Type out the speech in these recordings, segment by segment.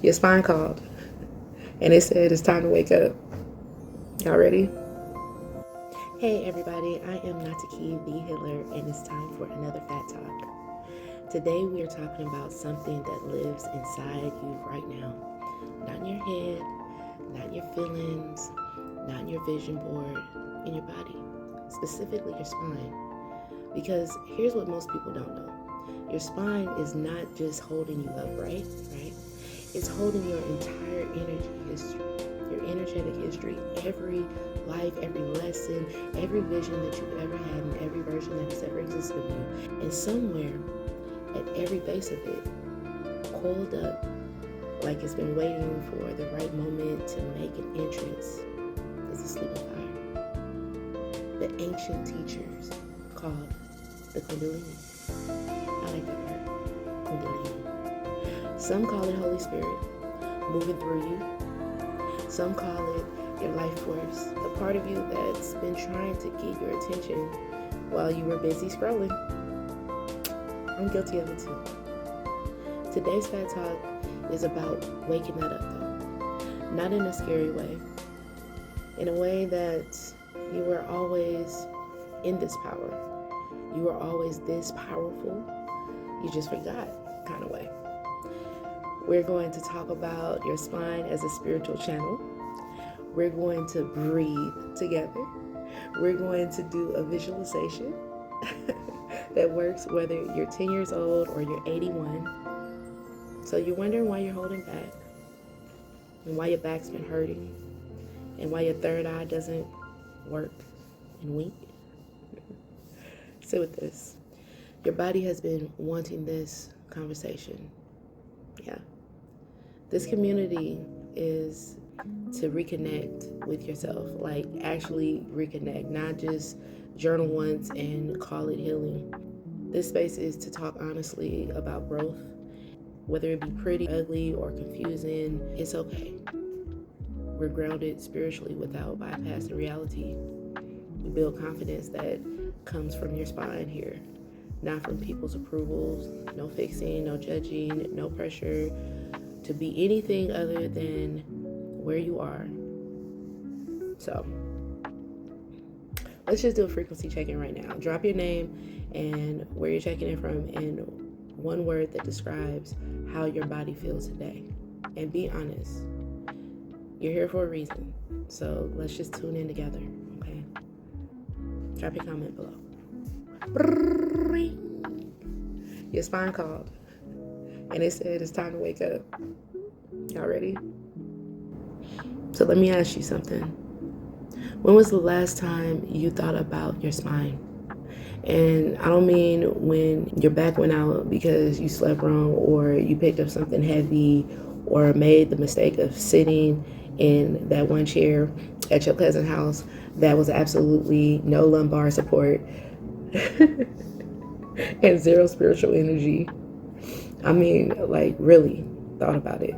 Your spine called, and it said it's time to wake up. Y'all ready? Hey everybody, I am Nataki the Healer, and it's time for another Phat Talk. Today we are talking about something that lives inside you right now. Not in your head, not in your feelings, not in your vision board, in your body, specifically your spine. Because here's what most people don't know. Your spine is not just holding you up, right? It's holding your entire energy history, your energetic history, every life, every lesson, every vision that you've ever had, and every version that has ever existed of you. And somewhere at every base of it, coiled up, like it's been waiting for the right moment to make an entrance, is a sleeping fire. The ancient teachers called the Kundalini. I like that word, Kundalini. Some call it Holy Spirit moving through you. Some call it your life force, the part of you that's been trying to get your attention while you were busy scrolling. I'm guilty of it too. Today's Phat Talk is about waking that up though. Not in a scary way. In a way that you were always in this power. You were always this powerful. You just forgot kind of way. We're going to talk about your spine as a spiritual channel. We're going to breathe together. We're going to do a visualization that works whether you're 10 years old or you're 81. So you're wondering why you're holding back and why your back's been hurting and why your third eye doesn't work and wink. Sit with this. Your body has been wanting this conversation. Yeah. This community is to reconnect with yourself, like actually reconnect, not just journal once and call it healing. This space is to talk honestly about growth, whether it be pretty, ugly, or confusing, it's okay. We're grounded spiritually without bypassing reality. We build confidence that comes from your spine here, not from people's approvals. No fixing, no judging, no pressure to be anything other than where you are. So let's just do a frequency check-in right now. Drop your name and where you're checking in from and one word that describes how your body feels today. And be honest. You're here for a reason. So let's just tune in together, okay? Drop your comment below. Your spine called, and it said it's time to wake up. Y'all ready? So let me ask you something. When was the last time you thought about your spine? And I don't mean when your back went out because you slept wrong or you picked up something heavy or made the mistake of sitting in that one chair at your cousin's house that was absolutely no lumbar support and zero spiritual energy. I mean, like really thought about it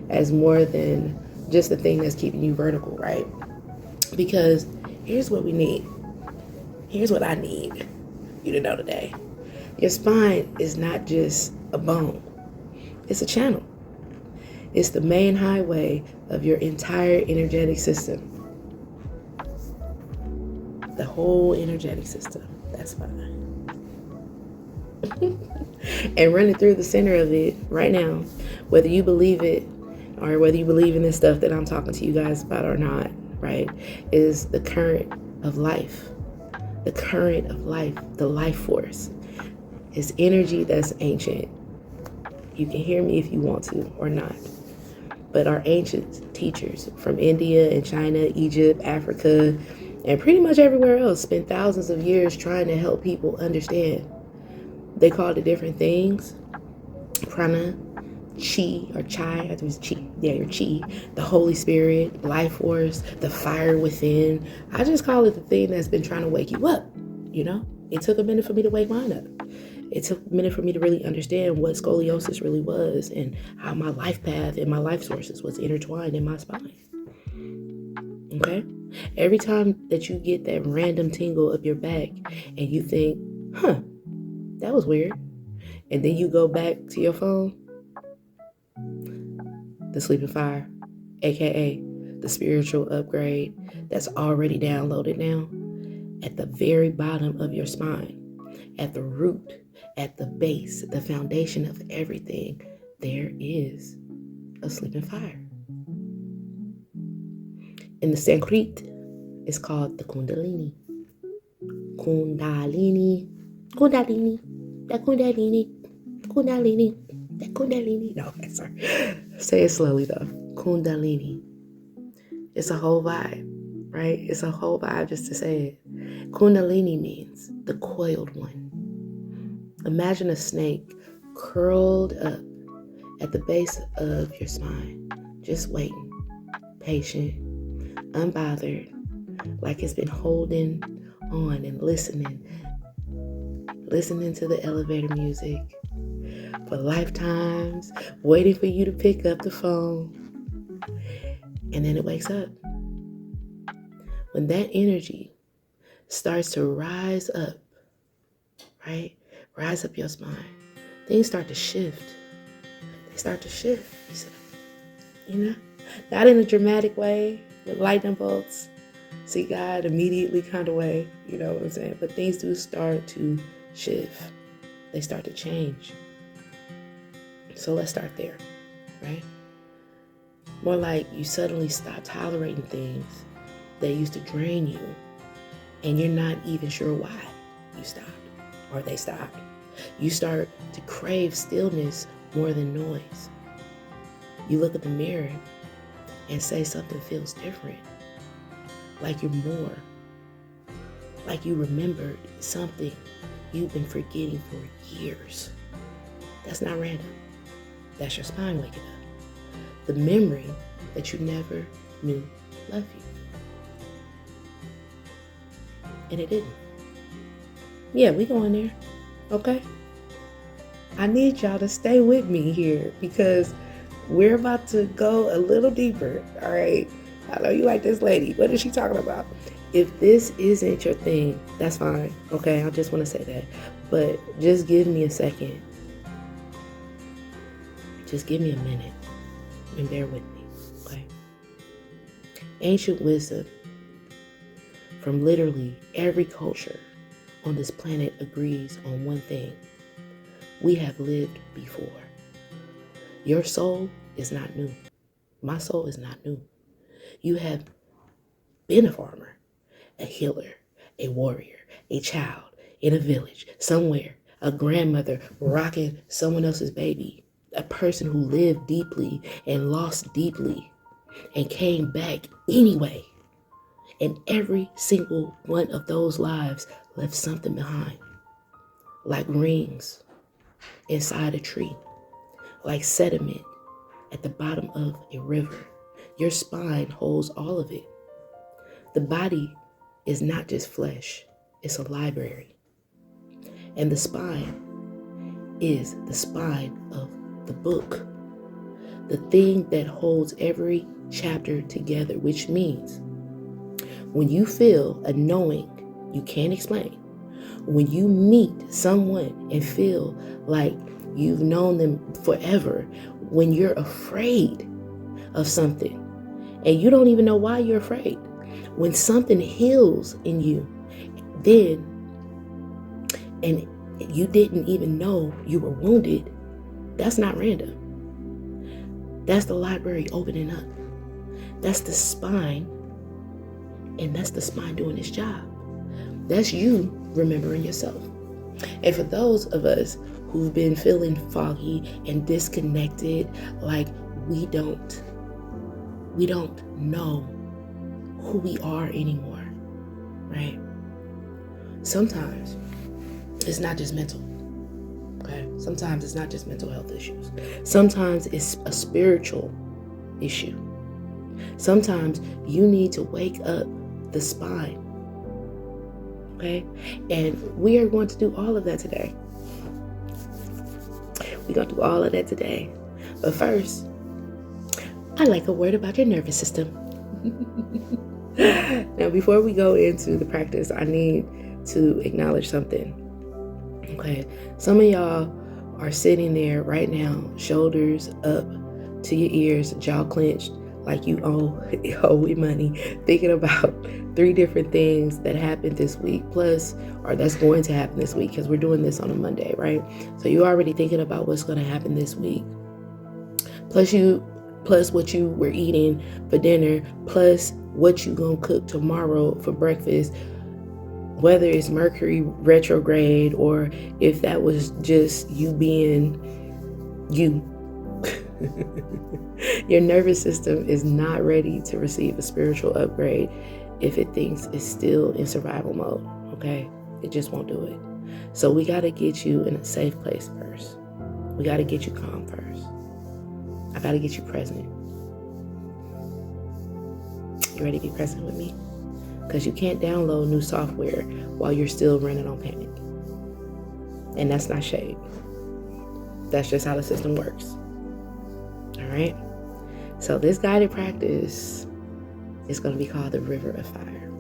as more than just the thing that's keeping you vertical, right? Because here's what we need. Here's what I need you to know today. Your spine is not just a bone. It's a channel. It's the main highway of your entire energetic system. The whole energetic system. That's fine. And running through the center of it right now, whether you believe it or whether you believe in this stuff that I'm talking to you guys about or not, right, is the current of life. The current of life, the life force, is energy that's ancient. You can hear me if you want to or not. But our ancient teachers from India and China, Egypt, Africa, and pretty much everywhere else spent thousands of years trying to help people understand. They called it different things. Prana, chi or chai, I think it was chi. Yeah, your chi. The Holy Spirit, life force, the fire within. I just call it the thing that's been trying to wake you up, you know? It took a minute for me to wake mine up. It took a minute for me to really understand what scoliosis really was and how my life path and my life sources was intertwined in my spine. Okay? Every time that you get that random tingle up your back and you think, that was weird. And then you go back to your phone, the sleeping fire, aka the spiritual upgrade that's already downloaded now, at the very bottom of your spine, at the root, at the base, the foundation of everything, there is a sleeping fire. In the Sanskrit, it's called the Kundalini. Kundalini, Kundalini, that Kundalini, Kundalini, that Kundalini. No, okay, sorry. Say it slowly though. Kundalini. It's a whole vibe, right? It's a whole vibe just to say it. Kundalini means the coiled one. Imagine a snake curled up at the base of your spine, just waiting, patient, unbothered, like it's been holding on and listening to the elevator music for lifetimes, waiting for you to pick up the phone. And then it wakes up. When that energy starts to rise up, right? Rise up your spine. Things start to shift. They start to shift. Not in a dramatic way with lightning bolts, see God immediately kind of way, you know what I'm saying? But things do start to shift. They start to change. So let's start there, right? More like you suddenly stop tolerating things that used to drain you, and you're not even sure why you stopped or they stopped. You start to crave stillness more than noise. You look at the mirror and say something feels different, like you're more, like you remembered something you've been forgetting for years. That's not random. That's your spine waking up. The memory that you never knew left you. And it didn't. Yeah, we going there, okay? I need y'all to stay with me here because we're about to go a little deeper, all right? I know you like this lady. What is she talking about? If this isn't your thing, that's fine, okay? I just want to say that. But just give me a second. Just give me a minute and bear with me, okay? Ancient wisdom from literally every culture on this planet agrees on one thing. We have lived before. Your soul is not new. My soul is not new. You have been a farmer, a healer, a warrior, a child in a village, somewhere, a grandmother rocking someone else's baby, a person who lived deeply and lost deeply and came back anyway. And every single one of those lives left something behind, like rings inside a tree, like sediment at the bottom of a river. Your spine holds all of it. The body is not just flesh, it's a library. And the spine is the spine of the book, the thing that holds every chapter together, which means when you feel a knowing you can't explain, when you meet someone and feel like you've known them forever, when you're afraid of something and you don't even know why you're afraid, when something heals in you, then, and you didn't even know you were wounded, that's not random. That's the library opening up. That's the spine, and that's the spine doing its job. That's you remembering yourself. And for those of us who've been feeling foggy and disconnected, like we don't know who we are anymore, right? Sometimes it's not just mental, okay? Sometimes it's not just mental health issues. Sometimes it's a spiritual issue. Sometimes you need to wake up the spine, okay? And we are going to do all of that today. We're going to do all of that today. But first, I'd like a word about your nervous system. Now, before we go into the practice, I need to acknowledge something. Okay, some of y'all are sitting there right now, shoulders up, to your ears, jaw clenched, like you owe me money, thinking about 3 different things that happened this week, plus, or that's going to happen this week, because we're doing this on a Monday, right? So you're already thinking about what's going to happen this week. Plus what you were eating for dinner, plus what you gonna cook tomorrow for breakfast, whether it's Mercury retrograde or if that was just you being you. Your nervous system is not ready to receive a spiritual upgrade if it thinks it's still in survival mode, okay? It just won't do it. So we got to get you in a safe place first. We got to get you calm first. I got to get you present. You ready to be present with me? Because you can't download new software while you're still running on panic. And that's not shade. That's just how the system works. All right? So this guided practice is going to be called the River of Fire.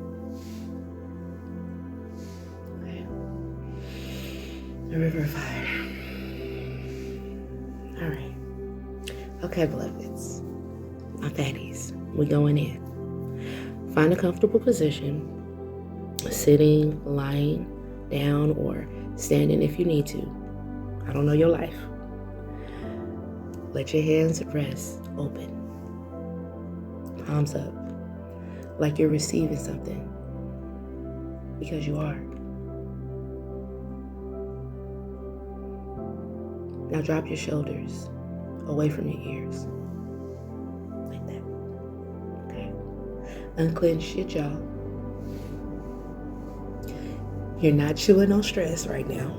Okay. The River of Fire. All right. Okay, beloveds. My fatties. We going in. Find a comfortable position, sitting, lying, down, or standing if you need to. I don't know your life. Let your hands rest open. Palms up. Like you're receiving something. Because you are. Now drop your shoulders away from your ears. Like that. Okay. Unclench your jaw. You're not chewing on stress right now.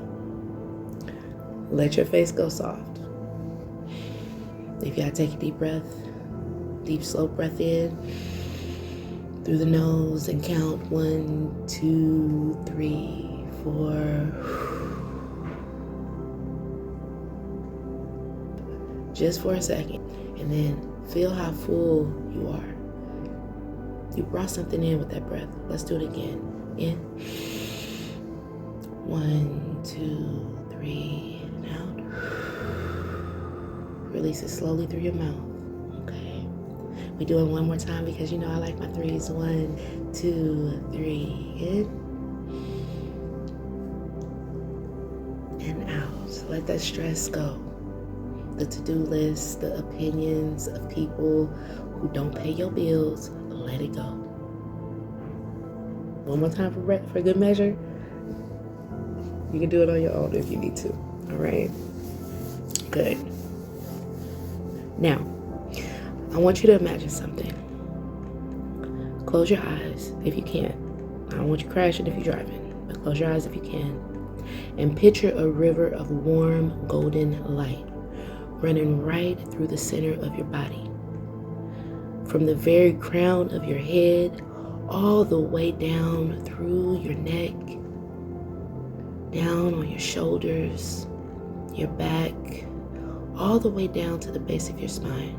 Let your face go soft. If you gotta take a deep breath, deep slow breath in through the nose and count 1, 2, 3, 4. Just for a second, and then feel how full you are. You brought something in with that breath. Let's do it again. In. 1, 2, 3, and out. Release it slowly through your mouth. Okay. We do it one more time because you know I like my 3s. 1, 2, 3, in. And out. Let that stress go. The to-do list, the opinions of people who don't pay your bills, let it go. One more time for good measure. You can do it on your own if you need to. All right? Good. Now, I want you to imagine something. Close your eyes if you can. I don't want you crashing if you're driving, but close your eyes if you can. And picture a river of warm golden light running right through the center of your body. From the very crown of your head, all the way down through your neck, down on your shoulders, your back, all the way down to the base of your spine.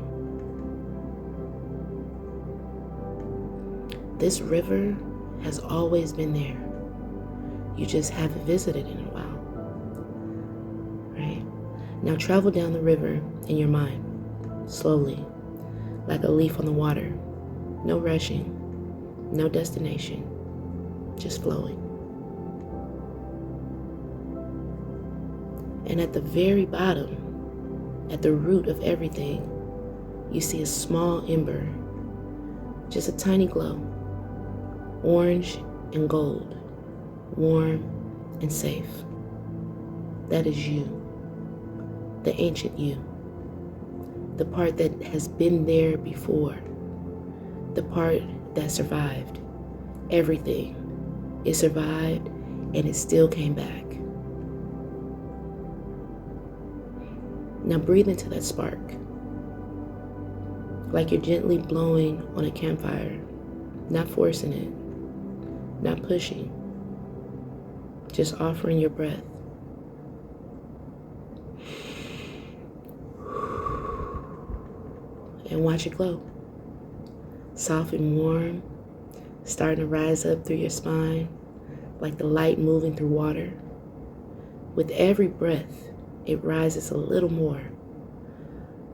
This river has always been there. You just haven't visited in a while. Right? Now travel down the river in your mind, slowly, like a leaf on the water. No rushing, no destination, just flowing. And at the very bottom, at the root of everything, you see a small ember, just a tiny glow, orange and gold, warm and safe. That is you. The ancient you, the part that has been there before, the part that survived everything. It survived and it still came back. Now breathe into that spark, like you're gently blowing on a campfire, not forcing it, not pushing, just offering your breath. And watch it glow. Soft and warm, starting to rise up through your spine, like the light moving through water. With every breath, it rises a little more,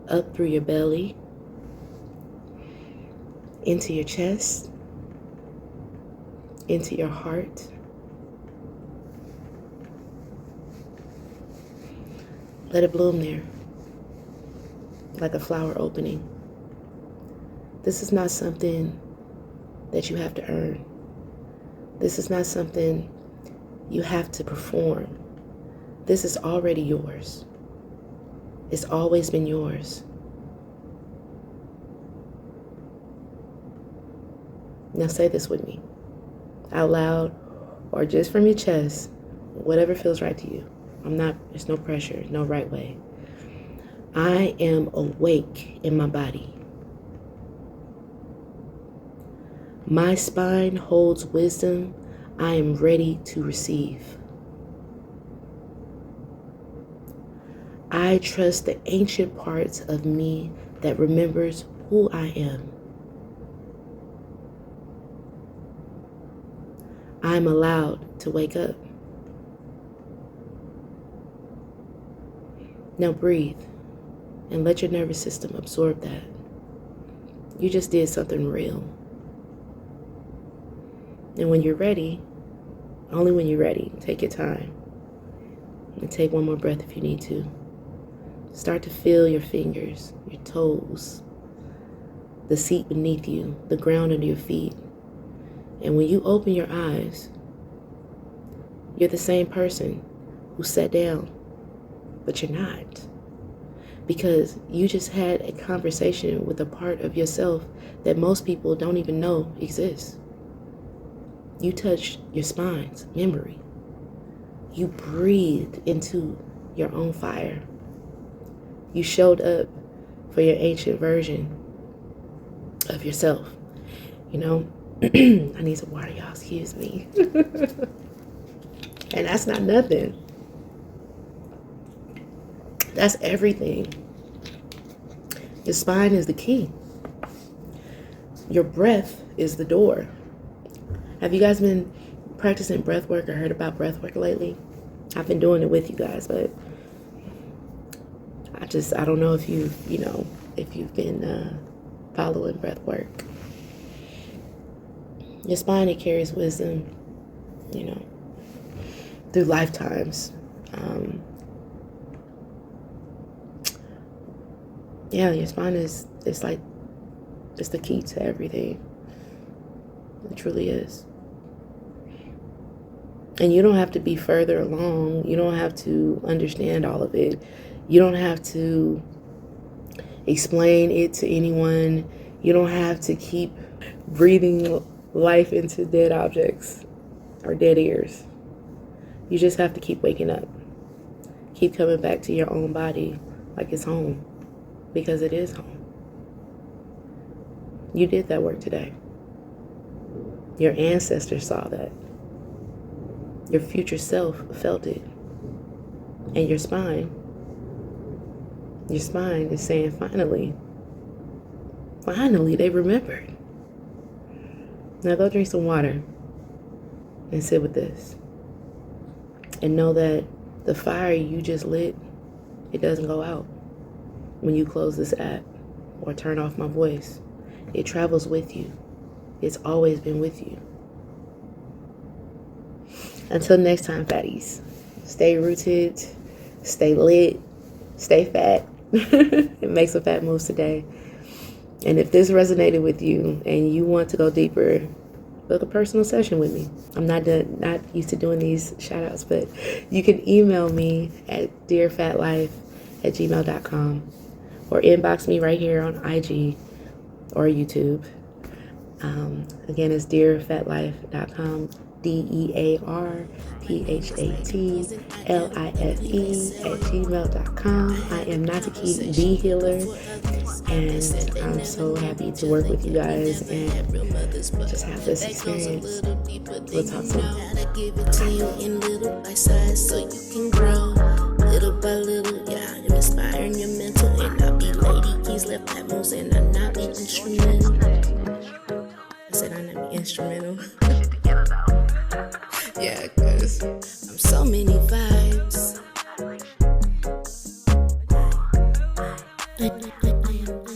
up through your belly, into your chest, into your heart. Let it bloom there, like a flower opening. This is not something that you have to earn. This is not something you have to perform. This is already yours. It's always been yours. Now say this with me, out loud or just from your chest, whatever feels right to you. There's no pressure, no right way. I am awake in my body. My spine holds wisdom. I am ready to receive. I trust the ancient parts of me that remembers who I am. I'm allowed to wake up. Now breathe and let your nervous system absorb that. You just did something real. And when you're ready, only when you're ready, take your time. And take one more breath if you need to. Start to feel your fingers, your toes, the seat beneath you, the ground under your feet. And when you open your eyes, you're the same person who sat down, but you're not. Because you just had a conversation with a part of yourself that most people don't even know exists. You touched your spine's memory. You breathed into your own fire. You showed up for your ancient version of yourself. You know, I need some water, y'all, excuse me. And that's not nothing. That's everything. Your spine is the key. Your breath is the door. Have you guys been practicing breath work or heard about breath work lately? I've been doing it with you guys, but I don't know if you've been following breath work. Your spine, it carries wisdom, through lifetimes. Your spine it's the key to everything. It truly is. And you don't have to be further along. You don't have to understand all of it. You don't have to explain it to anyone. You don't have to keep breathing life into dead objects or dead ears. You just have to keep waking up. Keep coming back to your own body like it's home, because it is home. You did that work today. Your ancestors saw that. Your future self felt it. And your spine is saying, finally, they remembered. Now go drink some water and sit with this. And know that the fire you just lit, it doesn't go out when you close this app or turn off my voice. It travels with you. It's always been with you. Until next time, fatties, stay rooted, stay lit, stay fat, and make some fat moves today. And if this resonated with you and you want to go deeper, book a personal session with me. I'm not used to doing these shout outs, but you can email me at dearfatlife@gmail.com or inbox me right here on IG or YouTube. Again, it's dearfatlife.com, DEARPHATLIFE@gmail.com. I am Nataki the Healer, and I'm so happy to work with you guys and just have this experience. We'll talk soon. Give it to you in little bite size so you can grow little by little. Yeah, you're inspiring your mental, and I'll be lady keys, left that moves, and I'm not be instrumental. I said I'm not be instrumental. Yeah, cause I'm so many vibes. I am